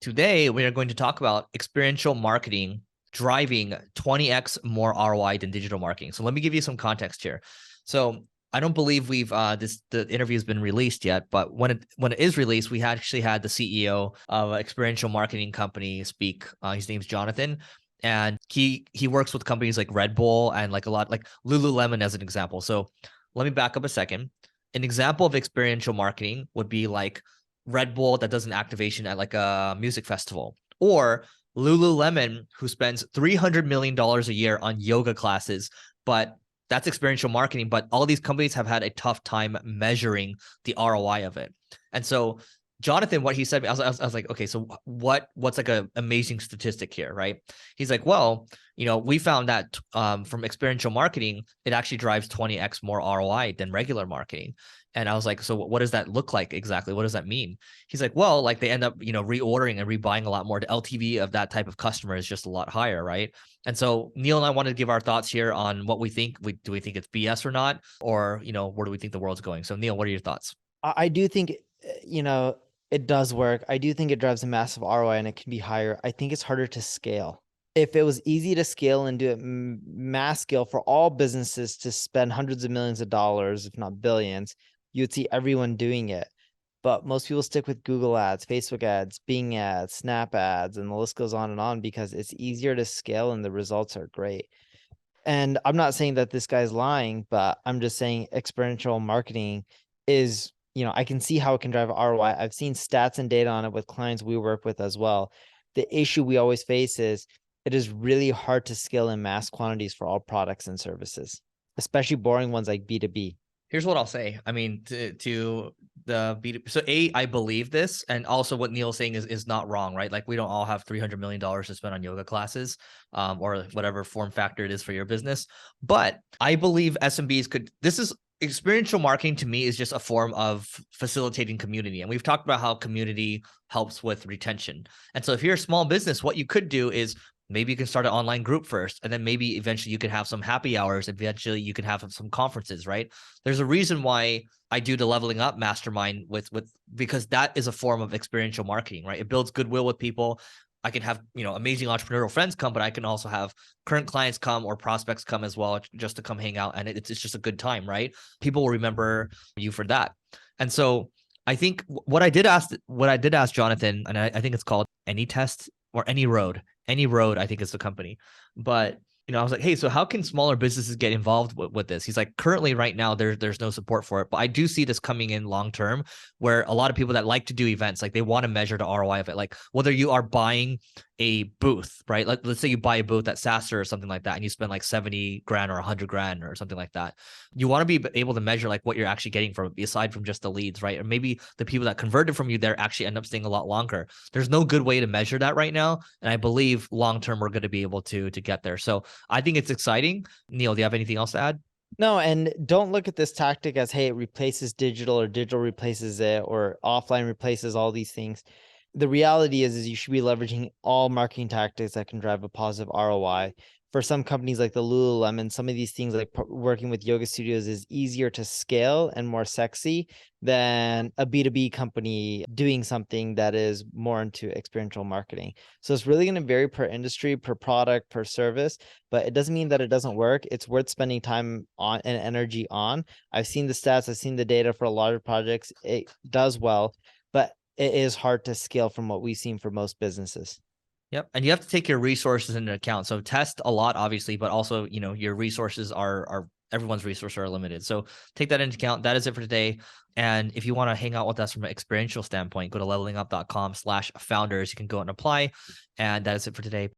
Today, we are going to talk about experiential marketing driving 20x more ROI than digital marketing. So let me give you some context here. So I don't believe the interview has been released yet, but when it is released, we actually had the CEO of an experiential marketing company speak. His name's Jonathan, and he works with companies like Red Bull and like a lot like Lululemon as an example. So let me back up a second. An example of experiential marketing would be like Red Bull that does an activation at like a music festival, or Lululemon who spends $300 million a year on yoga classes, but that's experiential marketing. But all these companies have had a tough time measuring the ROI of it. And so Jonathan, what he said, I was like, okay, so what's like an amazing statistic here, right? He's like, well, we found that from experiential marketing, it actually drives 20x more ROI than regular marketing. And I was like, so what does that look like exactly? What does that mean? He's like, well, like they end up, reordering and rebuying a lot more. The LTV of that type of customer is just a lot higher, right? And so Neil and I wanted to give our thoughts here on what we think. Do we think it's BS or not? Or, where do we think the world's going? So Neil, what are your thoughts? I do think, it does work. I do think it drives a massive ROI and it can be higher. I think it's harder to scale. If it was easy to scale and do it mass scale for all businesses to spend hundreds of millions of dollars, if not billions, you'd see everyone doing it. But most people stick with Google ads, Facebook ads, Bing ads, Snap ads, and the list goes on because it's easier to scale and the results are great. And I'm not saying that this guy's lying, but I'm just saying experiential marketing is, I can see how it can drive ROI. I've seen stats and data on it with clients we work with as well. The issue we always face is it is really hard to scale in mass quantities for all products and services, especially boring ones like B2B. Here's what I'll say. I mean, to the B2B. So I believe this, and also what Neil's saying is not wrong, right? Like we don't all have $300 million to spend on yoga classes, or whatever form factor it is for your business. But I believe SMBs could. This is experiential marketing to me is just a form of facilitating community, and we've talked about how community helps with retention. And so if you're a small business, what you could do is maybe you can start an online group first, and then maybe eventually you can have some happy hours. Eventually you can have some conferences, right? There's a reason why I do the leveling up mastermind with because that is a form of experiential marketing, right? It builds goodwill with people. I can have, amazing entrepreneurial friends come, but I can also have current clients come or prospects come as well, just to come hang out. And it's just a good time, right? People will remember you for that. And so I think what I did ask Jonathan, and I think it's called Any Test or Any Road, I think is the company. But I was like, hey, so how can smaller businesses get involved with this? He's like, currently right now, there's no support for it. But I do see this coming in long term, where a lot of people that like to do events, like they want to measure the ROI of it. Like whether you are buying a booth, right? Like let's say you buy a booth at Sasser or something like that, and you spend like 70 grand or 100 grand or something like that. You want to be able to measure like what you're actually getting from it, aside from just the leads, right? Or maybe the people that converted from you there actually end up staying a lot longer. There's no good way to measure that right now. And I believe long term, we're going to be able to get there. So I think it's exciting. Neil, do you have anything else to add? No, and don't look at this tactic as, hey, it replaces digital or digital replaces it or offline replaces all these things. The reality is you should be leveraging all marketing tactics that can drive a positive ROI. For some companies like the Lululemon, some of these things like working with yoga studios is easier to scale and more sexy than a B2B company doing something that is more into experiential marketing. So it's really going to vary per industry, per product, per service, but it doesn't mean that it doesn't work. It's worth spending time on and energy on. I've seen the stats, I've seen the data for a lot of projects. It does well, but it is hard to scale from what we've seen for most businesses. Yep. And you have to take your resources into account. So test a lot, obviously, but also, your resources are everyone's resources are limited. So take that into account. That is it for today. And if you want to hang out with us from an experiential standpoint, go to levelingup.com/founders. You can go and apply. And that is it for today.